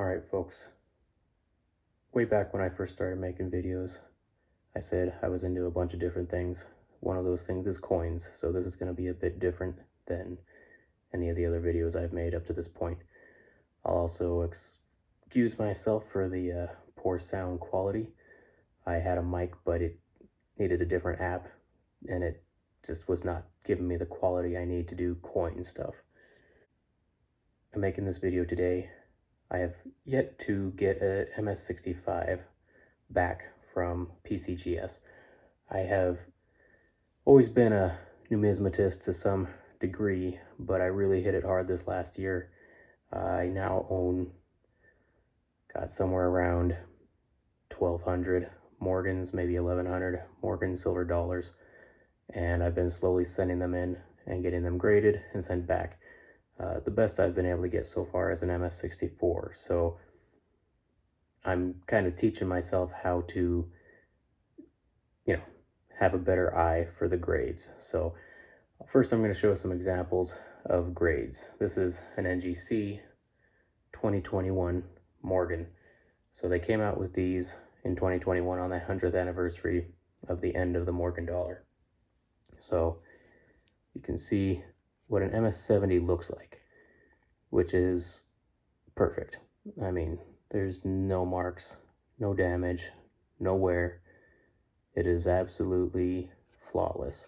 Alright folks, way back when I first started making videos, I said I was into a bunch of different things. One of those things is coins, so this is going to be a bit different than any of the other videos I've made up to this point. I'll also excuse myself for the poor sound quality. I had a mic, but it needed a different app, and it just was not giving me the quality I need to do coin stuff. I'm making this video today. I have yet to get a MS65 back from Pcgs. I have always been a numismatist to some degree, but I really hit it hard this last year. I now own, somewhere around 1,200 Morgans, maybe 1,100 Morgan silver dollars, and I've been slowly sending them in and getting them graded and sent back. The best I've been able to get so far is an MS64, so I'm kind of teaching myself how to, have a better eye for the grades. So first I'm going to show some examples of grades. This is an NGC 2021 Morgan. So they came out with these in 2021 on the 100th anniversary of the end of the Morgan dollar. So you can see what an MS70 looks like, which is perfect. I mean, there's no marks, no damage, no wear. It is absolutely flawless.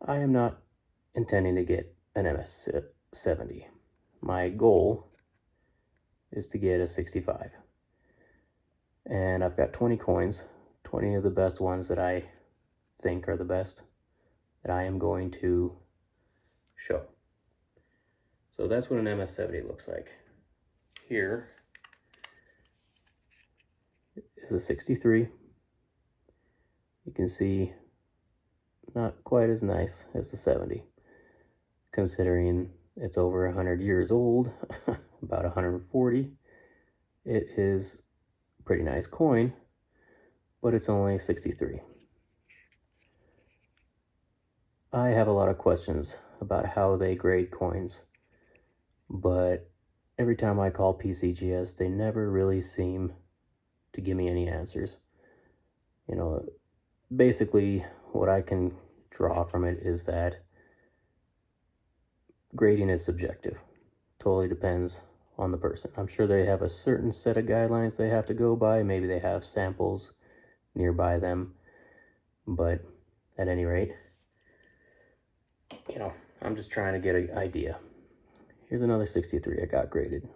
I am not intending to get an MS70. My goal is to get a 65. And I've got 20 coins, 20 of the best ones that I think are the best that I am going to show. So that's what an MS70 looks like. Here is a 63. You can see not quite as nice as the 70, considering it's over 100 years old, about 140. It is a pretty nice coin, but it's only 63. I have a lot of questions about how they grade coins, but every time I call PCGS, they never really seem to give me any answers. Basically, what I can draw from it is that grading is subjective. Totally depends on the person. I'm sure they have a certain set of guidelines they have to go by. Maybe they have samples nearby them. But at any rate, I'm just trying to get an idea. Here's another 63 I got graded.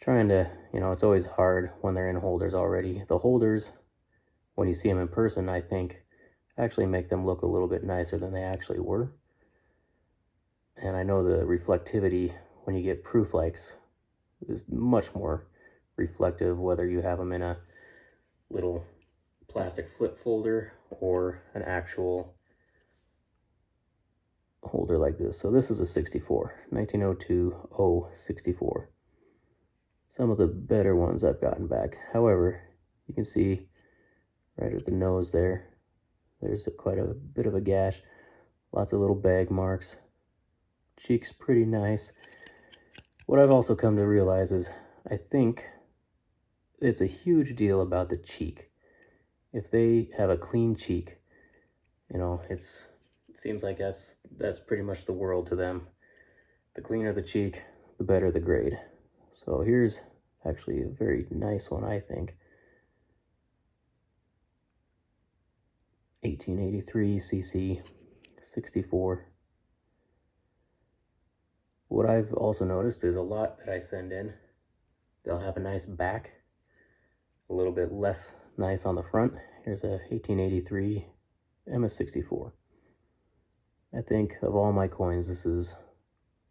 Trying to, it's always hard when they're in holders already. The holders, when you see them in person, I think actually make them look a little bit nicer than they actually were. And I know the reflectivity when you get proof likes is much more reflective, whether you have them in a little plastic flip folder or an actual holder like this. So this is a 64, 1902-064. Some of the better ones I've gotten back. However, you can see right at the nose there's quite a bit of a gash. Lots of little bag marks. Cheek's pretty nice. What I've also come to realize is I think it's a huge deal about the cheek. If they have a clean cheek, it seems like that's pretty much the world to them. The cleaner the cheek, the better the grade. So here's actually a very nice one, I think. 1883 CC 64. What I've also noticed is a lot that I send in, they'll have a nice back, a little bit less nice on the front. Here's a 1883 MS64. I think of all my coins, this is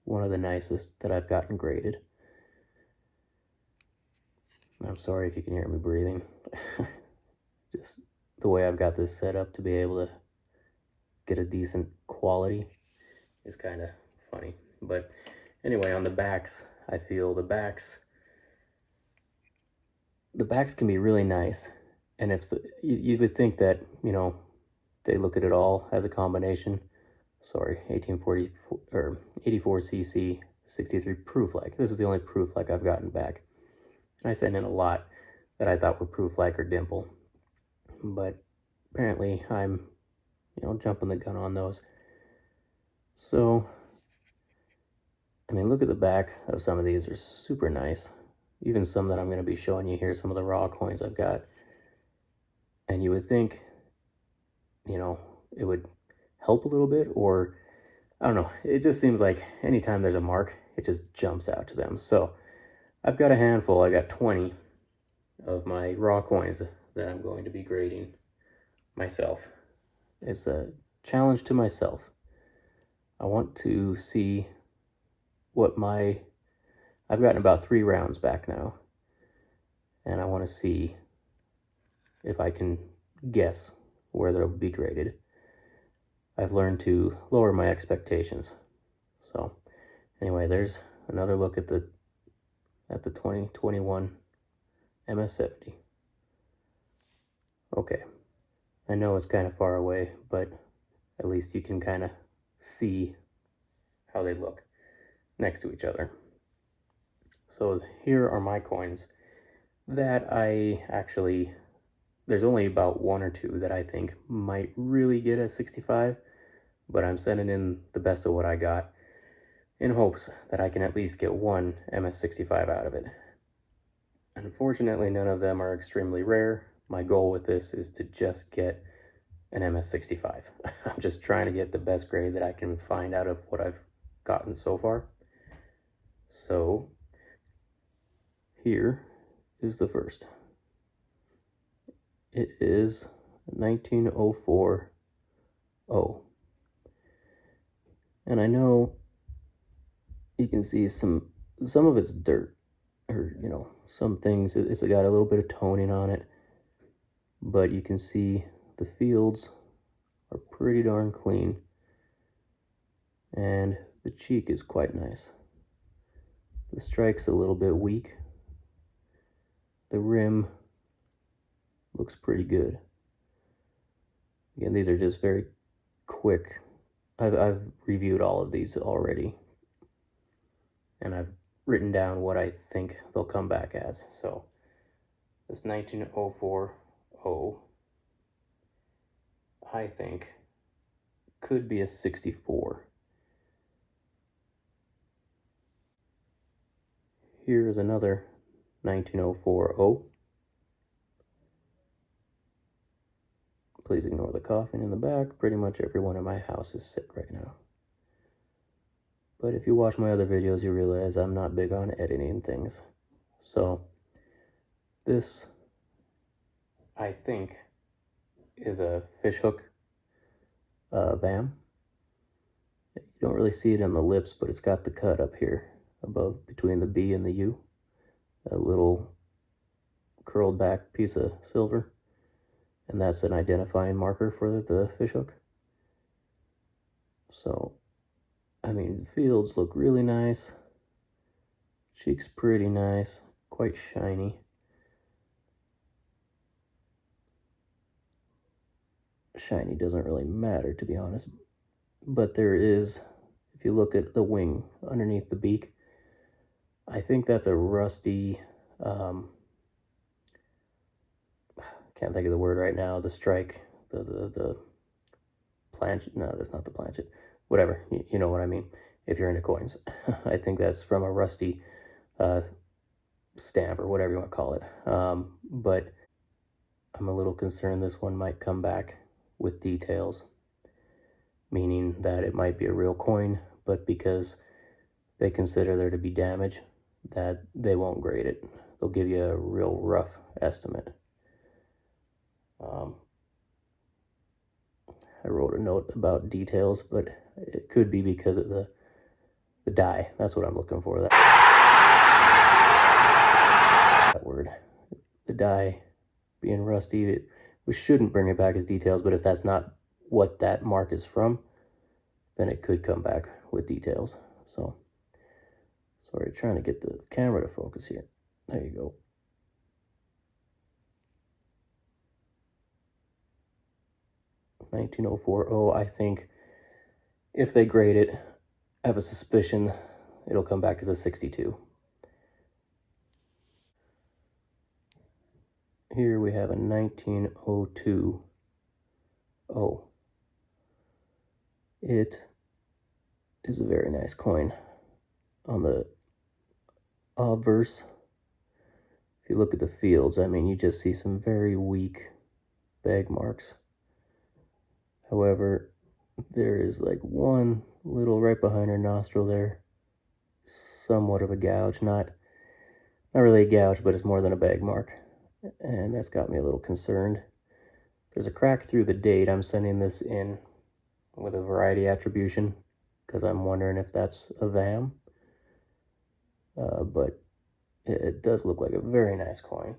one of the nicest that I've gotten graded. I'm sorry if you can hear me breathing. Just the way I've got this set up to be able to get a decent quality is kind of funny. But anyway, on the backs, I feel the backs can be really nice. And if you would think that, they look at it all as a combination. Sorry, 1844 or 84 cc 63 proof like. This is the only proof like I've gotten back. I sent in a lot that I thought were proof like or dimple, but apparently I'm, jumping the gun on those. So, I mean, look at the back of some of these. Are super nice. Even some that I'm going to be showing you here, some of the raw coins I've got. And you would think, it would help a little bit, or I don't know. It just seems like anytime there's a mark, it just jumps out to them. So I've got a handful. I got 20 of my raw coins that I'm going to be grading myself. It's a challenge to myself. I want to see what I've gotten about 3 rounds back now, and I want to see if I can guess where they'll be graded. I've learned to lower my expectations. So anyway, there's another look at the 2021 MS70. Okay, I know it's kind of far away, but at least you can kind of see how they look next to each other. So here are my coins that I actually, there's only about 1 or 2 that I think might really get a 65, but I'm sending in the best of what I got in hopes that I can at least get 1 MS65 out of it. Unfortunately, none of them are extremely rare. My goal with this is to just get an MS65. I'm just trying to get the best grade that I can find out of what I've gotten so far. So here is the first. It is 1904 O. And I know you can see some of it's dirt, or some things, it's got a little bit of toning on it, but you can see the fields are pretty darn clean, and the cheek is quite nice. The strike's a little bit weak. The rim looks pretty good. Again, these are just very quick. I've reviewed all of these already, and I've written down what I think they'll come back as. So this 1904 O, I think, could be a 64. Here is another 1904 O. Please ignore the coughing in the back. Pretty much everyone in my house is sick right now. But if you watch my other videos, you realize I'm not big on editing things. So this, I think, is a fishhook VAM. You don't really see it on the lips, but it's got the cut up here above between the B and the U. A little curled back piece of silver. And that's an identifying marker for the fishhook. So, I mean, fields look really nice. Cheek's pretty nice, quite shiny. Shiny doesn't really matter, to be honest. But there is, if you look at the wing underneath the beak, I think that's a rusty, can't think of the word right now, the strike, the planchet, no, that's not the planchet, whatever, you know what I mean, if you're into coins. I think that's from a rusty stamp, or whatever you want to call it, but I'm a little concerned this one might come back with details, meaning that it might be a real coin, but because they consider there to be damage, that they won't grade it. They'll give you a real rough estimate. I wrote a note about details, but it could be because of the die. That's what I'm looking for. That word. The die being rusty, we shouldn't bring it back as details, but if that's not what that mark is from, then it could come back with details. So, sorry, trying to get the camera to focus here. There you go. $1904 O, I think if they grade it, I have a suspicion it'll come back as a 62. Here we have a 1902 O. It is a very nice coin. On the obverse, if you look at the fields, I mean, you just see some very weak bag marks. However, there is like one little right behind her nostril there, somewhat of a gouge, not really a gouge, but it's more than a bag mark, and that's got me a little concerned. There's a crack through the date. I'm sending this in with a variety attribution because I'm wondering if that's a VAM, but it does look like a very nice coin.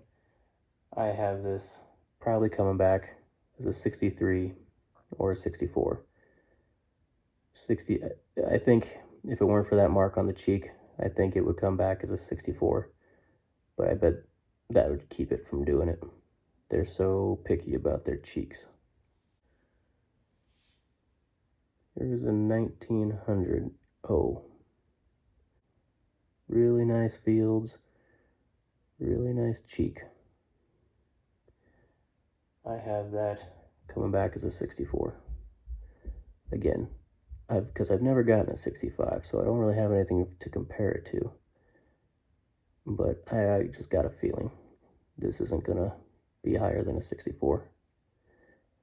I have this probably coming back as a 63 or a 64. 60, I think if it weren't for that mark on the cheek, I think it would come back as a 64, but I bet that would keep it from doing it. They're so picky about their cheeks. Here's a 1900 O. Really nice fields, really nice cheek. I have that coming back as a 64. Again, because I've never gotten a 65, so I don't really have anything to compare it to. But I just got a feeling this isn't gonna be higher than a 64.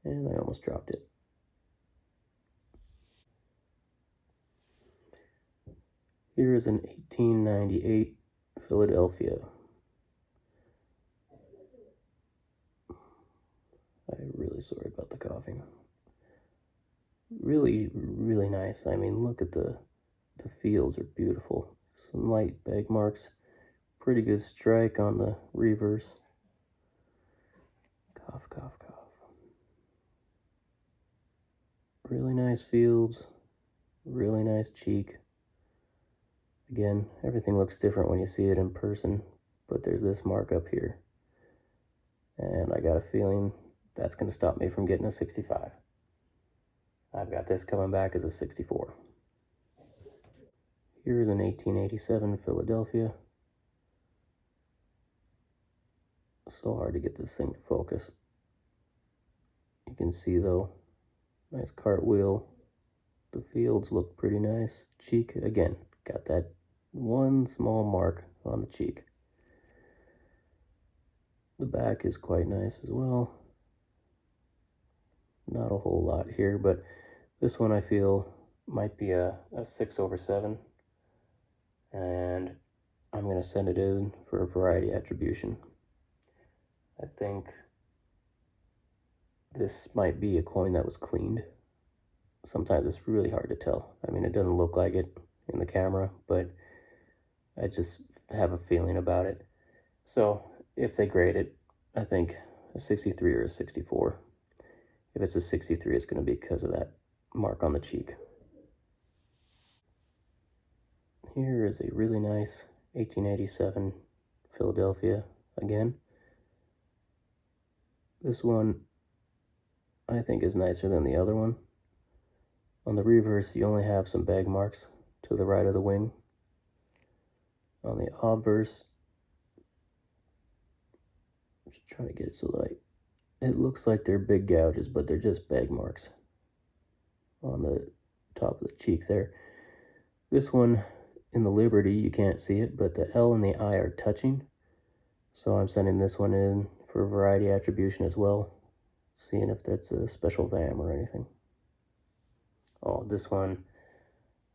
And I almost dropped it. Here is an 1898 Philadelphia. I'm really sorry about the coughing. Really, really nice. I mean, look at the fields are beautiful. Some light bag marks. Pretty good strike on the reverse. Cough, cough, cough. Really nice fields. Really nice cheek. Again, everything looks different when you see it in person, but there's this mark up here. And I got a feeling that's going to stop me from getting a 65. I've got this coming back as a 64. Here's an 1887 Philadelphia. So hard to get this thing to focus. You can see though, nice cartwheel. The fields look pretty nice. Cheek, again, got that one small mark on the cheek. The back is quite nice as well. Not a whole lot here, but this one I feel might be a 6/7. And I'm going to send it in for a variety attribution. I think this might be a coin that was cleaned. Sometimes it's really hard to tell. I mean, it doesn't look like it in the camera, but I just have a feeling about it. So if they grade it, I think a 63 or a 64. If it's a 63, it's going to be because of that mark on the cheek. Here is a really nice 1887 Philadelphia again. This one I think is nicer than the other one. On the reverse, you only have some bag marks to the right of the wing. On the obverse, I'm just trying to get it so light. It looks like they're big gouges, but they're just bag marks on the top of the cheek there. This one, in the Liberty, you can't see it, but the L and the I are touching. So I'm sending this one in for variety attribution as well, seeing if that's a special VAM or anything. Oh, this one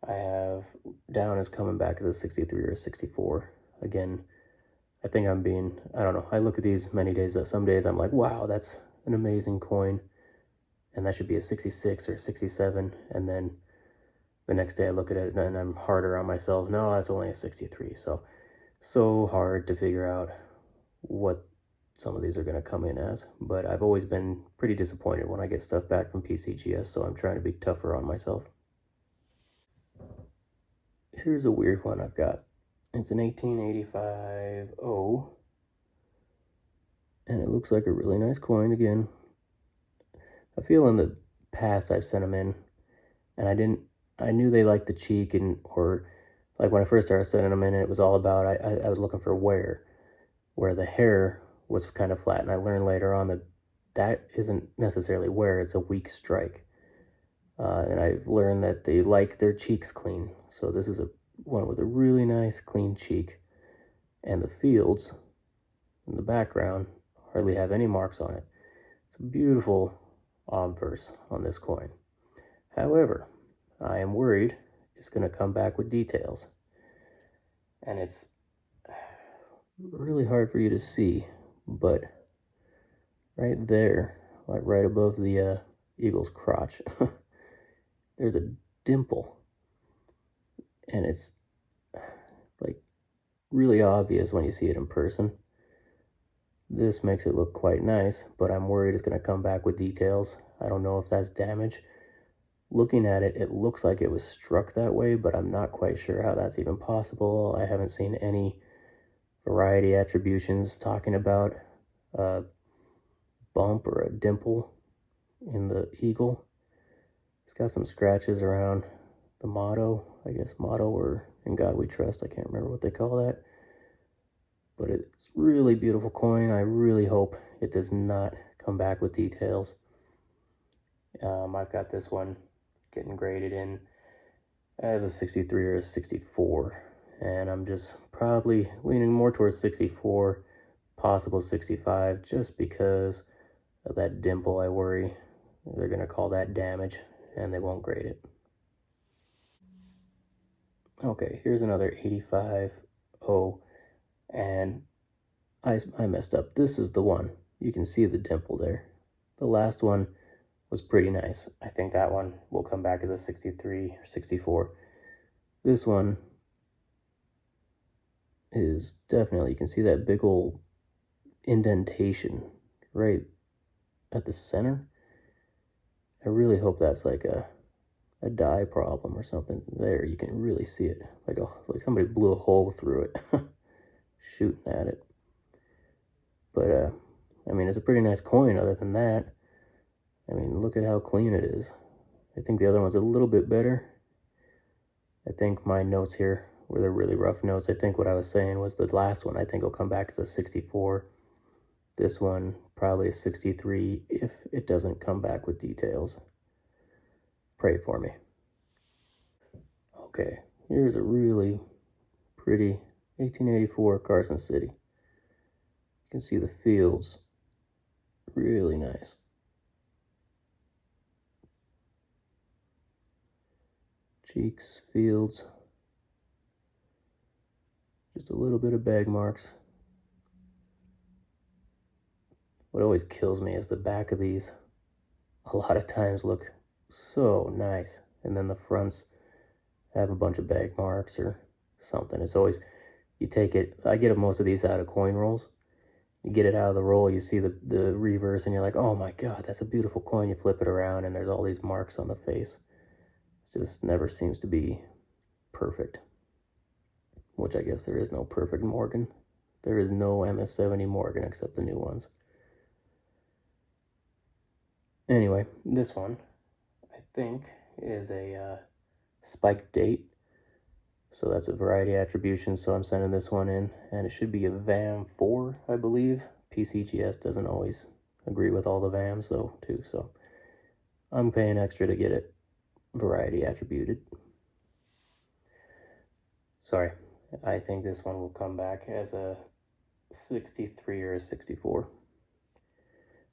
I have down as coming back as a 63 or a 64. Again, I think I'm being, I don't know, I look at these many days, some days I'm like, wow, that's an amazing coin, and that should be a 66 or 67, and then the next day I look at it and I'm harder on myself. No, that's only a 63. So hard to figure out what some of these are going to come in as, but I've always been pretty disappointed when I get stuff back from Pcgs, so I'm trying to be tougher on myself. Here's a weird one I've got. It's an 1885 O, and it looks like a really nice coin again. I feel in the past I've sent them in, and I knew they liked the cheek, or like when I first started sending them in, it was all about, I was looking for where the hair was kind of flat. And I learned later on that that isn't necessarily wear, it's a weak strike. And I've learned that they like their cheeks clean. So this is a one with a really nice clean cheek. And the fields in the background hardly have any marks on it. It's a beautiful obverse on this coin. However, I am worried it's going to come back with details. And it's really hard for you to see, but right there, like right above the eagle's crotch, there's a dimple. And it's like really obvious when you see it in person. This makes it look quite nice, but I'm worried it's going to come back with details. I don't know if that's damage. Looking at it, it looks like it was struck that way, but I'm not quite sure how that's even possible. I haven't seen any variety attributions talking about a bump or a dimple in the eagle. It's got some scratches around the motto, I guess motto or In God We Trust. I can't remember what they call that. But it's really beautiful coin. I really hope it does not come back with details. I've got this one getting graded in as a 63 or a 64. And I'm just probably leaning more towards 64, possible 65, just because of that dimple. I worry they're going to call that damage and they won't grade it. Okay, here's another 85-0, and I messed up. This is the one. You can see the dimple there. The last one was pretty nice. I think that one will come back as a 63 or 64. This one is definitely, you can see that big old indentation right at the center. I really hope that's like a dye problem or something. There, you can really see it. Like somebody blew a hole through it, shooting at it. But, I mean, it's a pretty nice coin other than that. I mean, look at how clean it is. I think the other one's a little bit better. I think my notes here were the really rough notes. I think what I was saying was the last one I think will come back as a 64. This one probably a 63 if it doesn't come back with details. Pray for me. Okay, here's a really pretty 1884 Carson City. You can see the fields. Really nice. Cheeks, fields. Just a little bit of bag marks. What always kills me is the back of these a lot of times look so nice, and then the fronts have a bunch of bag marks or something. It's always, you take it, I get most of these out of coin rolls. You get it out of the roll, you see the reverse, and you're like, oh my god, that's a beautiful coin. You flip it around, and there's all these marks on the face. It just never seems to be perfect. Which I guess there is no perfect Morgan. There is no MS70 Morgan except the new ones. Anyway, this one, I think, is a spiked date. So that's a variety attribution, so I'm sending this one in. And it should be a VAM 4, I believe. Pcgs doesn't always agree with all the VAMs, though, too. So I'm paying extra to get it variety attributed. Sorry, I think this one will come back as a 63 or a 64.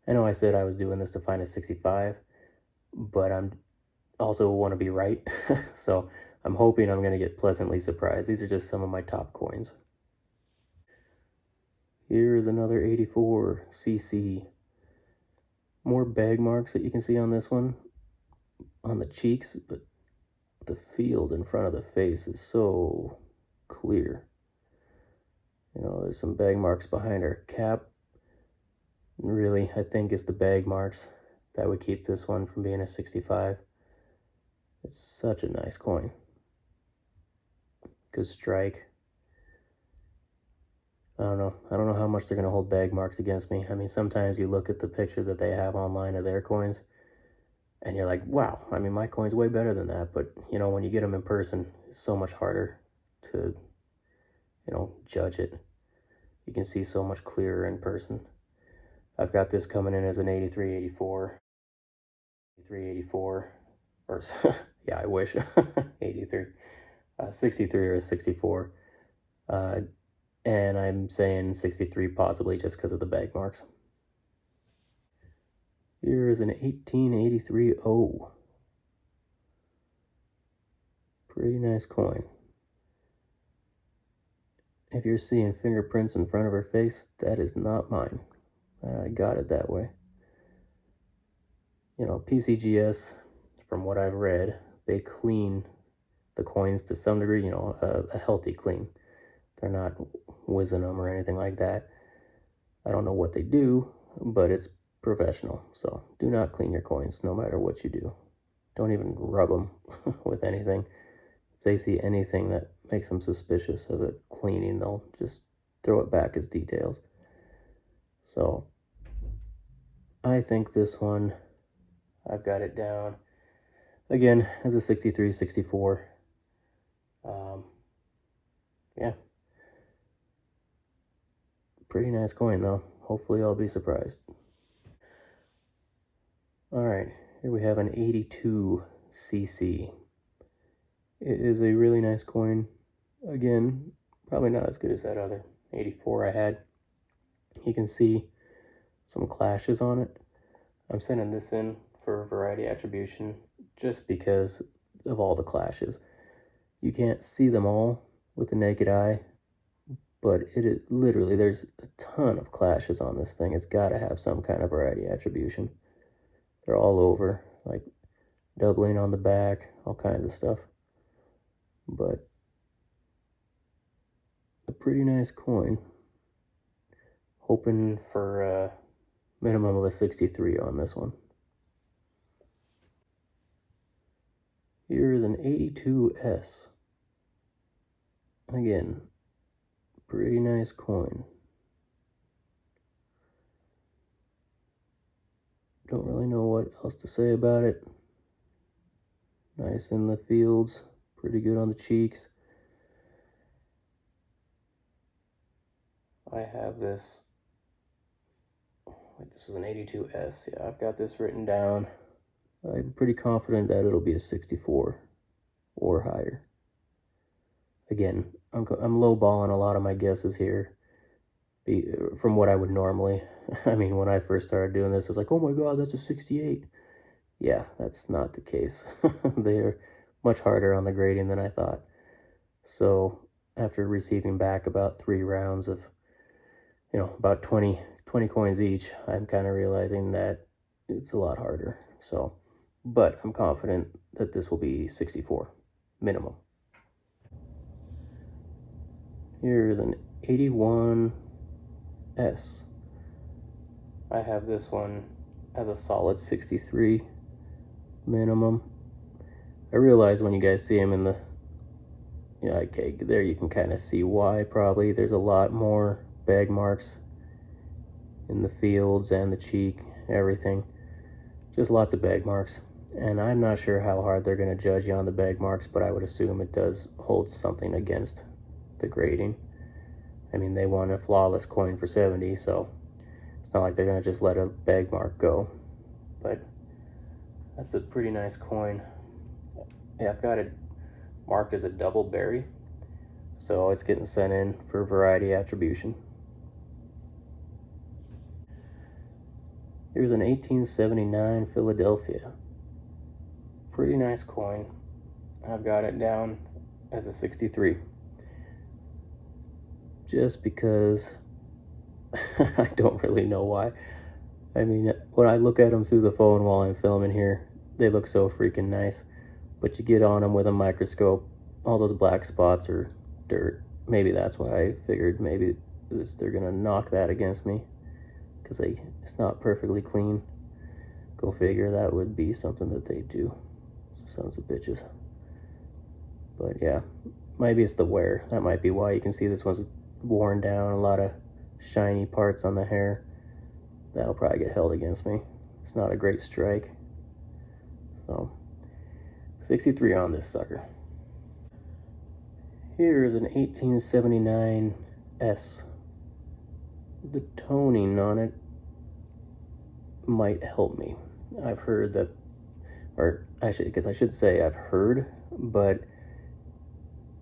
I know I said I was doing this to find a 65, but I'm also want to be right. So I'm hoping I'm going to get pleasantly surprised. These are just some of my top coins. Here is another 84 CC. More bag marks that you can see on this one, on the cheeks, but the field in front of the face is so clear. You know, there's some bag marks behind our cap. And really, I think it's the bag marks that would keep this one from being a 65. It's such a nice coin. Good strike. I don't know how much they're going to hold bag marks against me. I mean, sometimes you look at the pictures that they have online of their coins, and you're like, wow, I mean, my coin's way better than that. But, you know, when you get them in person, it's so much harder to, judge it. You can see so much clearer in person. I've got this coming in as an 8384. 8384, or yeah, I wish 83, 63 or a 64, and I'm saying 63 possibly just because of the bag marks. Here is an 1883 O. Pretty nice coin. If you're seeing fingerprints in front of her face, that is not mine. I got it that way. PCGs, from what I've read, they clean the coins to some degree, a healthy clean. They're not whizzing them or anything like that. I don't know what they do, but it's professional. So do not clean your coins, no matter what you do. Don't even rub them with anything. If they see anything that makes them suspicious of it cleaning, they'll just throw it back as details. So I think this one, I've got it down again as a 63, 64. Yeah. Pretty nice coin though. Hopefully I'll be surprised. Alright, here we have an 82cc. It is a really nice coin. Again, probably not as good as that other 84 I had. You can see some clashes on it. I'm sending this in for variety attribution just because of all the clashes. You can't see them all with the naked eye, but it is literally, there's a ton of clashes on this thing. It's got to have some kind of variety attribution. They're all over, like doubling on the back, all kinds of stuff. But a pretty nice coin. Hoping for a minimum of a 63 on this one. Here is an 82S. Again, pretty nice coin. Don't really know what else to say about it. Nice in the fields, pretty good on the cheeks. I have this, this is an 82S. Yeah, I've got this written down. I'm pretty confident that it'll be a 64 or higher. Again, I'm lowballing a lot of my guesses here from what I would normally. I mean, when I first started doing this, I was like, oh my god, that's a 68. Yeah, that's not the case. They're much harder on the grading than I thought. So after receiving back about 3 rounds of, about 20 coins each, I'm kind of realizing that it's a lot harder. So, but I'm confident that this will be 64 minimum. Here is an 81S. I have this one as a solid 63 minimum. I realize when you guys see him in the, okay, there you can kind of see why probably. There's a lot more bag marks in the fields and the cheek, everything. Just lots of bag marks. And I'm not sure how hard they're going to judge you on the bag marks, but I would assume it does hold something against the grading. I mean, they won a flawless coin for 70, so it's not like they're going to just let a bag mark go. But that's a pretty nice coin. Yeah, I've got it marked as a double berry, so it's getting sent in for variety attribution. Here's an 1879 Philadelphia. Pretty nice coin. I've got it down as a 63. Just because I don't really know why. I mean, when I look at them through the phone while I'm filming here, they look so freaking nice. But you get on them with a microscope, all those black spots are dirt. Maybe that's why I figured maybe they're gonna knock that against me, because it's not perfectly clean. Go figure, that would be something that they do. Sons of bitches. But yeah, maybe it's the wear. That might be why. You can see this one's worn down, a lot of shiny parts on the hair. That'll probably get held against me. It's not a great strike. So 63 on this sucker. Here is an 1879 S. The toning on it might help me. I've heard that, or actually, because I should say I've heard, but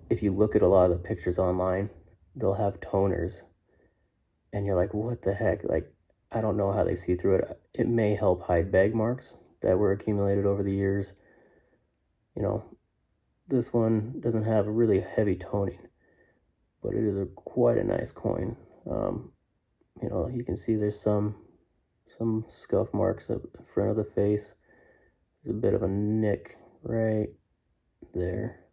if you look at a lot of the pictures online, they'll have toners, and you're like, what the heck? Like, I don't know how they see through it. It may help hide bag marks that were accumulated over the years. You know, this one doesn't have really heavy toning, but it is quite a nice coin. You know, you can see there's some scuff marks up in front of the face. There's a bit of a nick right there.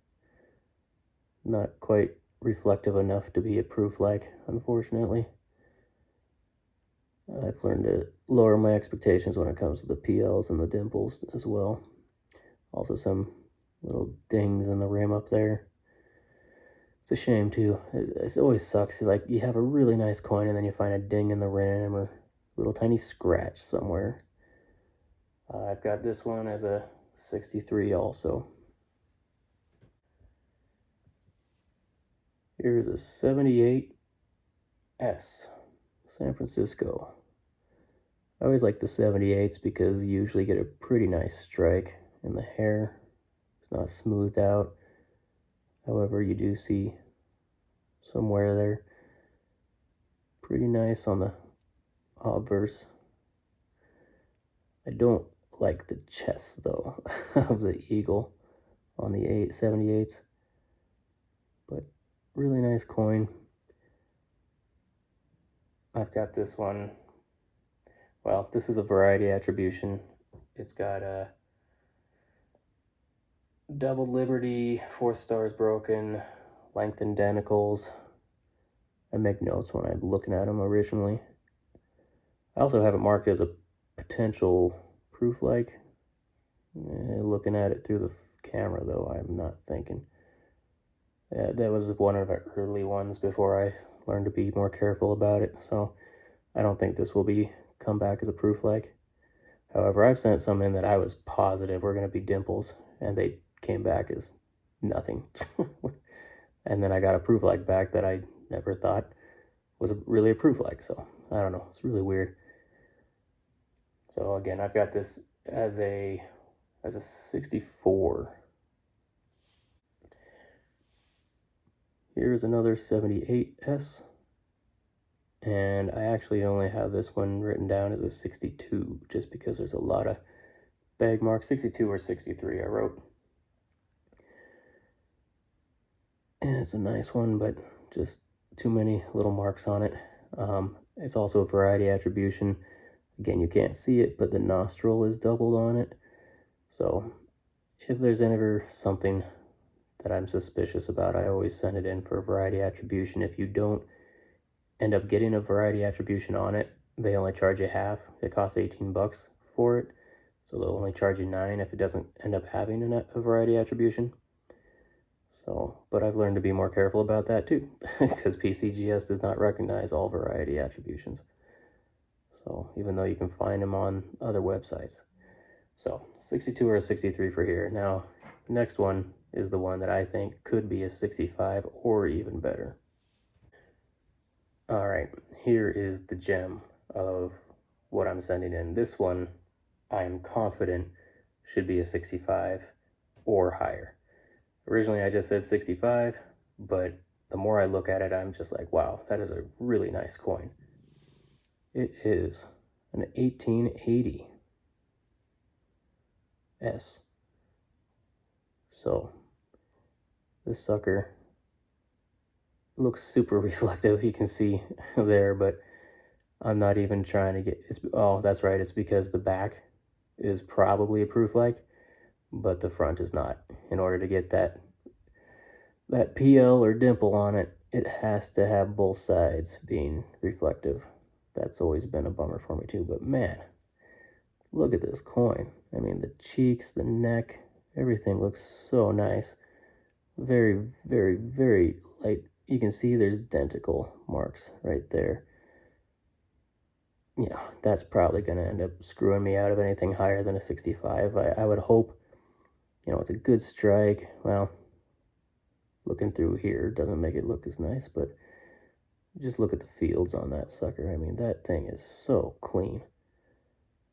Not quite reflective enough to be a proof like, unfortunately. I've learned to lower my expectations when it comes to the PLs and the dimples as well. Also some little dings in the rim up there. It's a shame too. It always sucks. Like, you have a really nice coin and then you find a ding in the rim or a little tiny scratch somewhere. I've got this one as a 63 also. Here's a 78 S, San Francisco. I always like the 78s because you usually get a pretty nice strike in the hair. It's not smoothed out. However, you do see some wear there. Pretty nice on the obverse. I don't like the chest though of the eagle on the 78s, but really nice coin. I've got this one. Well, this is a variety attribution. It's got a double liberty, 4 stars broken, lengthened denticles. I make notes when I'm looking at them originally. I also have it marked as a potential proof like. Looking at it through the camera though, I'm not thinking. That was one of the early ones before I learned to be more careful about it, so I don't think this will come back as a proof like. However, I've sent some in that I was positive were going to be dimples, and they came back as nothing. And then I got a proof like back that I never thought was really a proof like, so I don't know, it's really weird. So again, I've got this as a 64. Here's another 78S, and I actually only have this one written down as a 62 just because there's a lot of bag marks. 62 or 63 I wrote. And it's a nice one, but just too many little marks on it. It's also a variety attribution. Again, you can't see it, but the nostril is doubled on it. So if there's ever something that I'm suspicious about, I always send it in for a variety attribution. If you don't end up getting a variety attribution on it, they only charge you half. It costs 18 bucks for it, so they'll only charge you 9 if it doesn't end up having a variety attribution. So, but I've learned to be more careful about that too, because Pcgs does not recognize all variety attributions. So even though you can find them on other websites. So 62 or a 63 for here. Now, the next one is the one that I think could be a 65 or even better. All right, here is the gem of what I'm sending in. This one, I am confident should be a 65 or higher. Originally, I just said 65, but the more I look at it, I'm just like, wow, that is a really nice coin. It is an 1880 S. So this sucker looks super reflective, you can see there, but I'm not even trying to get, oh, that's right, it's because the back is probably a proof like, but the front is not. In order to get that PL or dimple on it, it has to have both sides being reflective. That's always been a bummer for me too, but man, look at this coin. I mean, the cheeks, the neck, everything looks so nice. Very, very, very light. You can see there's denticle marks right there. You know, that's probably going to end up screwing me out of anything higher than a 65. I would hope, you know, it's a good strike. Well, looking through here doesn't make it look as nice, but just look at the fields on that sucker. I mean, that thing is so clean.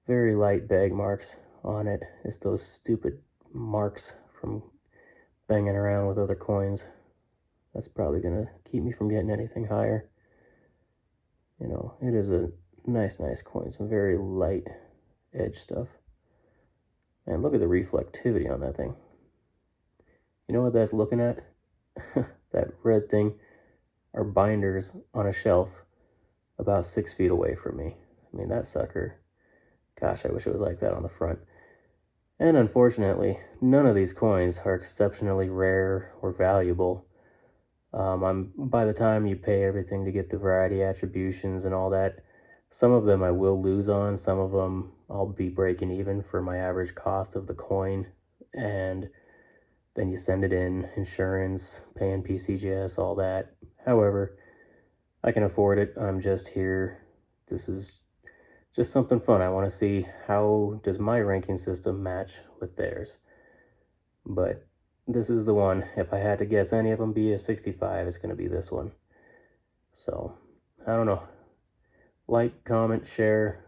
Very light bag marks on it. It's those stupid marks from banging around with other coins. That's probably gonna keep me from getting anything higher. You know, it is a nice coin. Some very light edge stuff. And look at the reflectivity on that thing. You know what that's looking at? That red thing are binders on a shelf about 6 feet away from me. I mean, that sucker, gosh, I wish it was like that on the front. And unfortunately, none of these coins are exceptionally rare or valuable. By the time you pay everything to get the variety attributions and all that, some of them I will lose on, some of them I'll be breaking even for my average cost of the coin, and then you send it in, insurance, paying Pcgs, all that. However, I can afford it. I'm just here. This is just something fun. I want to see how does my ranking system match with theirs. But this is the one. If I had to guess any of them be a 65, it's going to be this one. So, I don't know. Like, comment, share.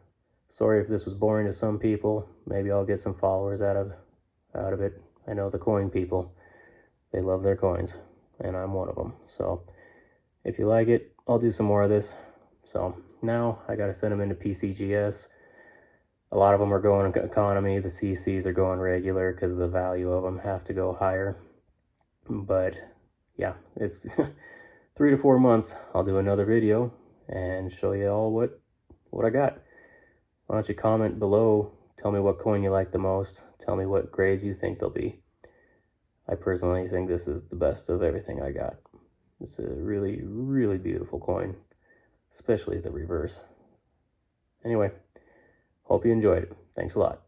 Sorry if this was boring to some people. Maybe I'll get some followers out of it. I know the coin people. They love their coins, and I'm one of them. So, if you like it, I'll do some more of this. So, now I got to send them into Pcgs. A lot of them are going economy. The CCs are going regular because the value of them have to go higher. But yeah, it's 3 to 4 months. I'll do another video and show you all what I got. Why don't you comment below? Tell me what coin you like the most. Tell me what grades you think they'll be. I personally think this is the best of everything I got. It's a really, really beautiful coin, especially the reverse. Anyway, hope you enjoyed it. Thanks a lot.